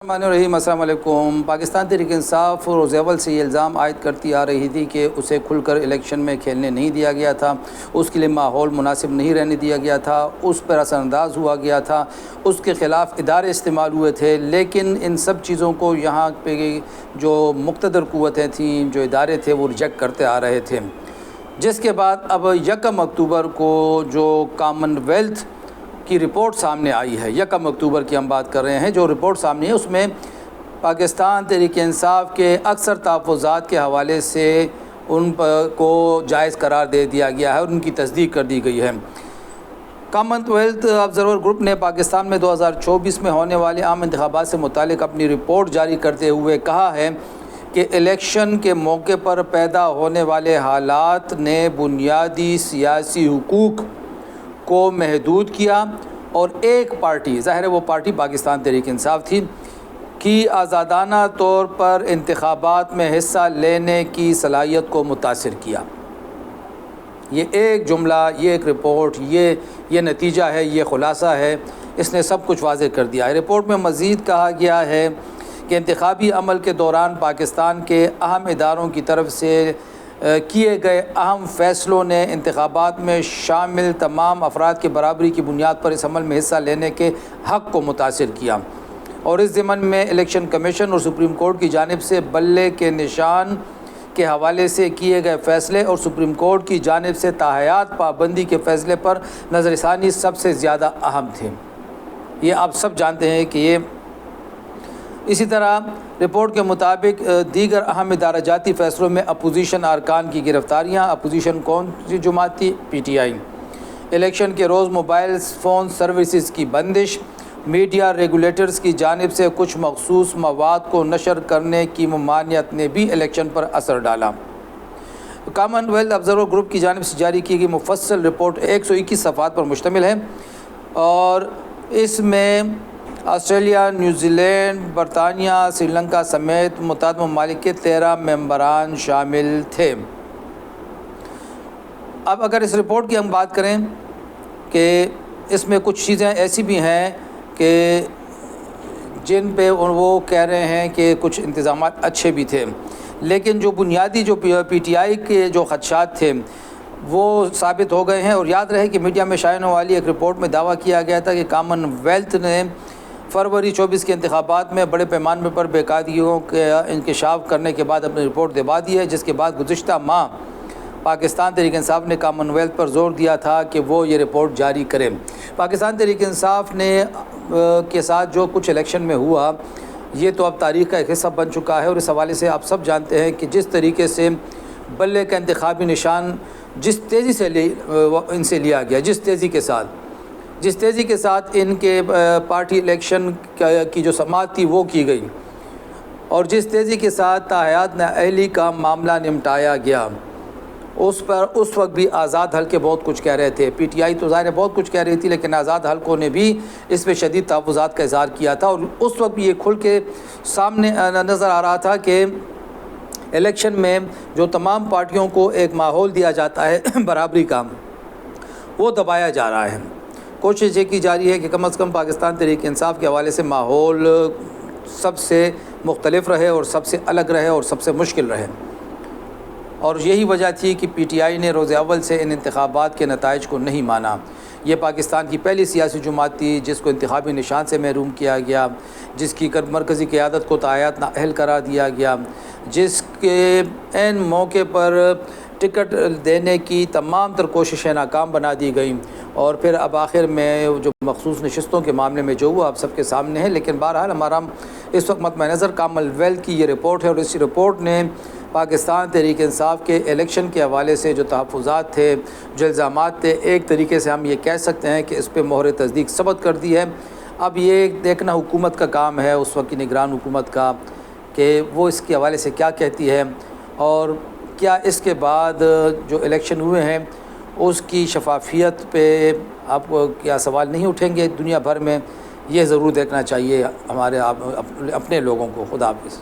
السلام علیکم۔ پاکستان تحریک انصاف روز اول سے یہ الزام عائد کرتی آ رہی تھی کہ اسے کھل کر الیکشن میں کھیلنے نہیں دیا گیا تھا، اس کے لیے ماحول مناسب نہیں رہنے دیا گیا تھا، اس پر اثر انداز ہوا گیا تھا، اس کے خلاف ادارے استعمال ہوئے تھے، لیکن ان سب چیزوں کو یہاں پہ جو مقتدر قوتیں تھیں، جو ادارے تھے، وہ ریجیکٹ کرتے آ رہے تھے، جس کے بعد اب 1 اکتوبر کو جو کامن ویلتھ کی رپورٹ سامنے آئی ہے، 1 اکتوبر کی ہم بات کر رہے ہیں، جو رپورٹ سامنے ہے اس میں پاکستان تحریک انصاف کے اکثر تحفظات کے حوالے سے ان کو جائز قرار دے دیا گیا ہے اور ان کی تصدیق کر دی گئی ہے۔ کامن ویلتھ آبزرور گروپ نے پاکستان میں 2024 میں ہونے والے عام انتخابات سے متعلق اپنی رپورٹ جاری کرتے ہوئے کہا ہے کہ الیکشن کے موقع پر پیدا ہونے والے حالات نے بنیادی سیاسی حقوق کو محدود کیا اور ایک پارٹی، ظاہر ہے وہ پارٹی پاکستان تحریک انصاف تھی، کی آزادانہ طور پر انتخابات میں حصہ لینے کی صلاحیت کو متاثر کیا۔ یہ ایک جملہ، یہ ایک رپورٹ، یہ نتیجہ ہے، یہ خلاصہ ہے، اس نے سب کچھ واضح کر دیا ہے۔ رپورٹ میں مزید کہا گیا ہے کہ انتخابی عمل کے دوران پاکستان کے اہم اداروں کی طرف سے کیے گئے اہم فیصلوں نے انتخابات میں شامل تمام افراد کے برابری کی بنیاد پر اس عمل میں حصہ لینے کے حق کو متاثر کیا، اور اس ضمن میں الیکشن کمیشن اور سپریم کورٹ کی جانب سے بلے کے نشان کے حوالے سے کیے گئے فیصلے اور سپریم کورٹ کی جانب سے تاحیات پابندی کے فیصلے پر نظر ثانی سب سے زیادہ اہم تھے۔ یہ آپ سب جانتے ہیں کہ یہ اسی طرح رپورٹ کے مطابق دیگر اہم ادارہ جاتی فیصلوں میں اپوزیشن ارکان کی گرفتاریاں، اپوزیشن کون سی جماعت تھی؟ پی ٹی آئی، الیکشن کے روز موبائل فون سروسز کی بندش، میڈیا ریگولیٹرز کی جانب سے کچھ مخصوص مواد کو نشر کرنے کی ممانعت نے بھی الیکشن پر اثر ڈالا۔ کامن ویلتھ آبزرور گروپ کی جانب سے جاری کی گئی مفصل رپورٹ 121 صفحات پر مشتمل ہے، اور اس میں آسٹریلیا، نیوزی لینڈ، برطانیہ، سری لنکا سمیت متعدد ممالک کے 13 ممبران شامل تھے۔ اب اگر اس رپورٹ کی ہم بات کریں کہ اس میں کچھ چیزیں ایسی بھی ہیں کہ جن پہ وہ کہہ رہے ہیں کہ کچھ انتظامات اچھے بھی تھے، لیکن جو بنیادی جو پی ٹی آئی کے جو خدشات تھے وہ ثابت ہو گئے ہیں۔ اور یاد رہے کہ میڈیا میں شائع ہونے والی ایک رپورٹ میں دعویٰ کیا گیا تھا کہ کامن ویلتھ نے فروری 24 کے انتخابات میں بڑے پیمانے پر بے قاعدگیوں کا انکشاف کرنے کے بعد اپنی رپورٹ دبا دی ہے، جس کے بعد گزشتہ ماہ پاکستان تحریک انصاف نے کامن ویلتھ پر زور دیا تھا کہ وہ یہ رپورٹ جاری کرے۔ پاکستان تحریک انصاف نے کے ساتھ جو کچھ الیکشن میں ہوا، یہ تو اب تاریخ کا ایک حصہ بن چکا ہے، اور اس حوالے سے آپ سب جانتے ہیں کہ جس طریقے سے بلے کا انتخابی نشان جس تیزی سے ان سے لیا گیا، جس تیزی کے ساتھ ان کے پارٹی الیکشن کی جو سماعت تھی وہ کی گئی، اور جس تیزی کے ساتھ تاحیات نااہلی کا معاملہ نمٹایا گیا، اس پر اس وقت بھی آزاد حلقے بہت کچھ کہہ رہے تھے۔ پی ٹی آئی تو ظاہر بہت کچھ کہہ رہی تھی، لیکن آزاد حلقوں نے بھی اس پہ شدید تحفظات کا اظہار کیا تھا، اور اس وقت بھی یہ کھل کے سامنے نظر آ رہا تھا کہ الیکشن میں جو تمام پارٹیوں کو ایک ماحول دیا جاتا ہے برابری کا، وہ دبایا جا رہا ہے۔ کوشش یہ کی جا رہی ہے کہ کم از کم پاکستان تحریک انصاف کے حوالے سے ماحول سب سے مختلف رہے اور سب سے الگ رہے اور سب سے مشکل رہے، اور یہی وجہ تھی کہ پی ٹی آئی نے روز اول سے ان انتخابات کے نتائج کو نہیں مانا۔ یہ پاکستان کی پہلی سیاسی جماعت تھی جس کو انتخابی نشان سے محروم کیا گیا، جس کی مرکزی قیادت کو تاحیات نااہل قرار دیا گیا، جس کے عین موقع پر ٹکٹ دینے کی تمام تر کوششیں ناکام بنا دی گئیں، اور پھر اب آخر میں جو مخصوص نشستوں کے معاملے میں جو ہوا آپ سب کے سامنے ہے۔ لیکن بہرحال ہمارا اس وقت مد نظر کامن ویلتھ کی یہ رپورٹ ہے، اور اس رپورٹ نے پاکستان تحریک انصاف کے الیکشن کے حوالے سے جو تحفظات تھے، جو الزامات تھے، ایک طریقے سے ہم یہ کہہ سکتے ہیں کہ اس پہ مہر تصدیق ثبت کر دی ہے۔ اب یہ دیکھنا حکومت کا کام ہے، اس وقت کی نگران حکومت کا، کہ وہ اس کے حوالے سے کیا کہتی ہے، اور کیا اس کے بعد جو الیکشن ہوئے ہیں اس کی شفافیت پہ اب کیا سوال نہیں اٹھیں گے دنیا بھر میں۔ یہ ضرور دیکھنا چاہیے ہمارے اپنے لوگوں کو۔ خدا حافظ۔